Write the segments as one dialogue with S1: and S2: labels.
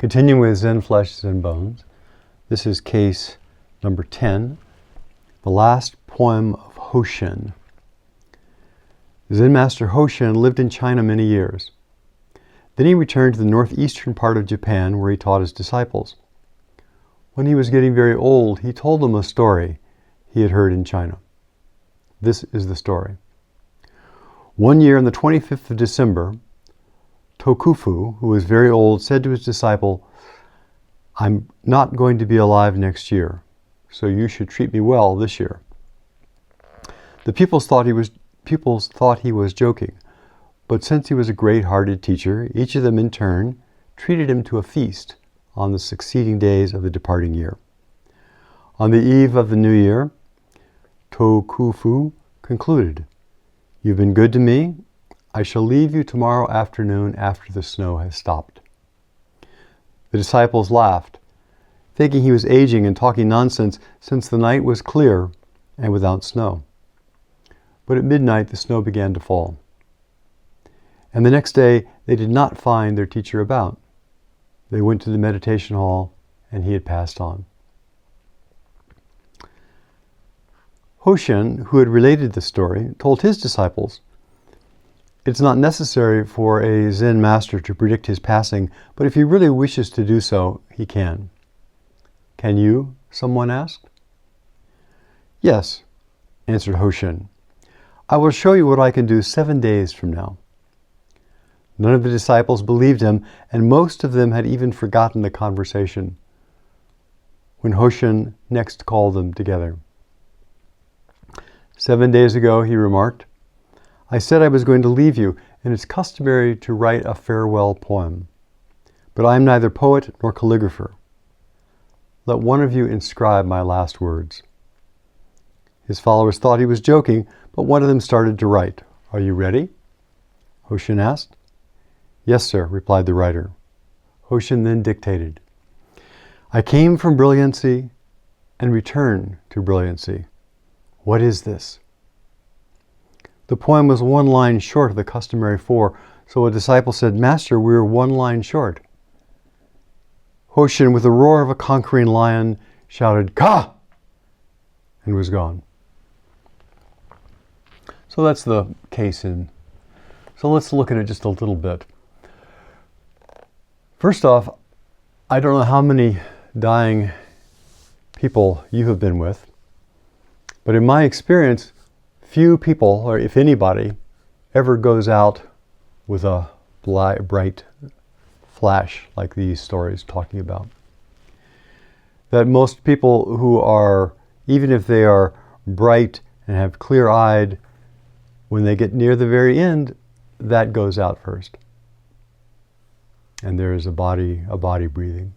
S1: Continuing with Zen Flesh, Zen Bones, this is case number 10, the last poem of Hoshin. Zen Master Hoshin lived in China many years. Then he returned to the northeastern part of Japan where he taught his disciples. When he was getting very old, he told them a story he had heard in China. This is the story. One year on the 25th of December, Tokufu, who was very old, said to his disciple, "I'm not going to be alive next year, so you should treat me well this year." The pupils thought he was joking, but since he was a great-hearted teacher, each of them in turn treated him to a feast on the succeeding days of the departing year. On the eve of the new year, Tokufu concluded, "You've been good to me. I shall leave you tomorrow afternoon after the snow has stopped." The disciples laughed, thinking he was aging and talking nonsense since the night was clear and without snow. But at midnight the snow began to fall. And the next day they did not find their teacher about. They went to the meditation hall and he had passed on. Hoshin, who had related the story, told his disciples, "It's not necessary for a Zen master to predict his passing, but if he really wishes to do so, he can." "Can you?" someone asked. "Yes," answered Hoshin. "I will show you what I can do 7 days from now." None of the disciples believed him, and most of them had even forgotten the conversation when Hoshin next called them together. "7 days ago," he remarked, "I said I was going to leave you, and it's customary to write a farewell poem. But I am neither poet nor calligrapher. Let one of you inscribe my last words." His followers thought he was joking, but one of them started to write. "Are you ready?" Hoshin asked. "Yes, sir," replied the writer. Hoshin then dictated, "I came from brilliancy and return to brilliancy. What is this?" The poem was 1 line short of the customary 4, so a disciple said, "Master, we're 1 line short." Hoshin, with the roar of a conquering lion, shouted, "Ka!" and was gone. So that's the case so let's look at it just a little bit. First off, I don't know how many dying people you have been with, but in my experience, few people, or if anybody, ever goes out with a bright flash like these stories talking about. That most people who are, even if they are bright and have clear-eyed, when they get near the very end, that goes out first. And there is a body breathing.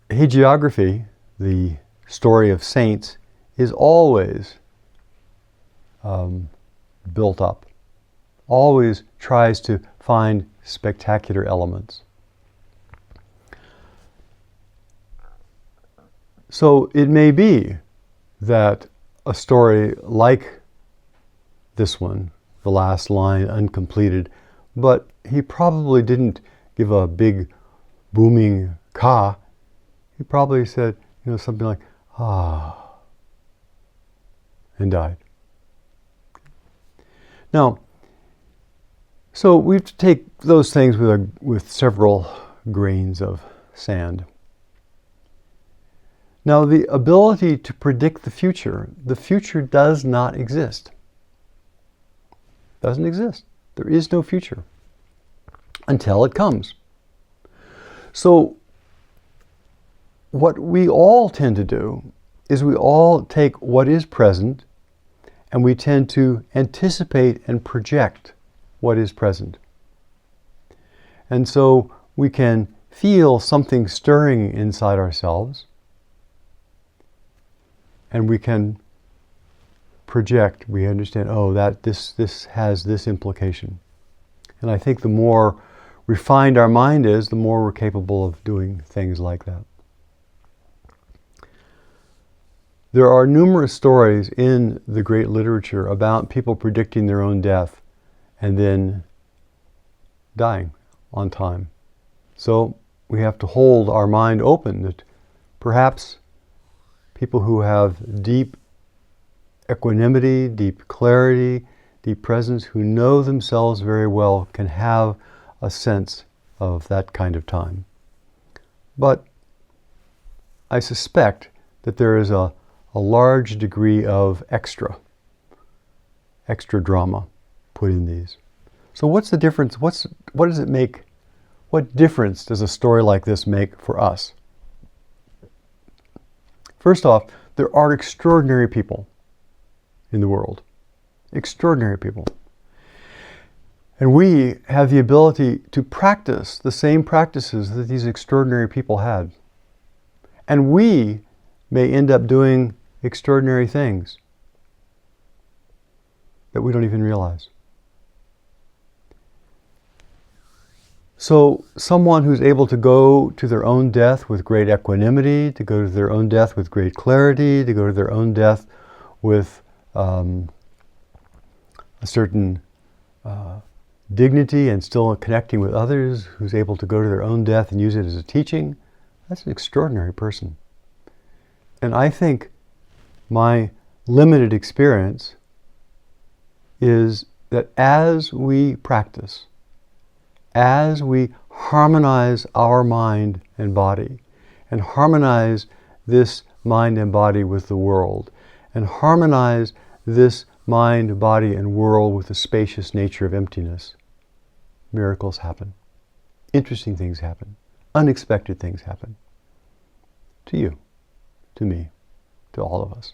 S1: Hagiography, the story of saints, is always built up, always tries to find spectacular elements. So it may be that a story like this one, the last line uncompleted, but he probably didn't give a big booming ka. He probably said, something like, "Ah," and died. Now, so we have to take those things with several grains of sand. Now, the ability to predict the future does not exist. Doesn't exist. There is no future until it comes. So, what we all tend to do is we all take what is present and we tend to anticipate and project what is present. And so we can feel something stirring inside ourselves and we can project, we understand, that this has this implication. And I think the more refined our mind is, the more we're capable of doing things like that. There are numerous stories in the great literature about people predicting their own death and then dying on time. So we have to hold our mind open that perhaps people who have deep equanimity, deep clarity, deep presence, who know themselves very well, can have a sense of that kind of time. But I suspect that there is a large degree of extra drama put in these. So what's the difference? What does it make? What difference does a story like this make for us? First off, there are extraordinary people in the world. Extraordinary people. And we have the ability to practice the same practices that these extraordinary people had. And we may end up doing extraordinary things that we don't even realize. So someone who's able to go to their own death with great equanimity, to go to their own death with great clarity, to go to their own death with a certain dignity and still connecting with others, who's able to go to their own death and use it as a teaching, that's an extraordinary person. And I think my limited experience is that as we practice, as we harmonize our mind and body, and harmonize this mind and body with the world, and harmonize this mind, body, and world with the spacious nature of emptiness, miracles happen. Interesting things happen. Unexpected things happen. To you, to me, to all of us.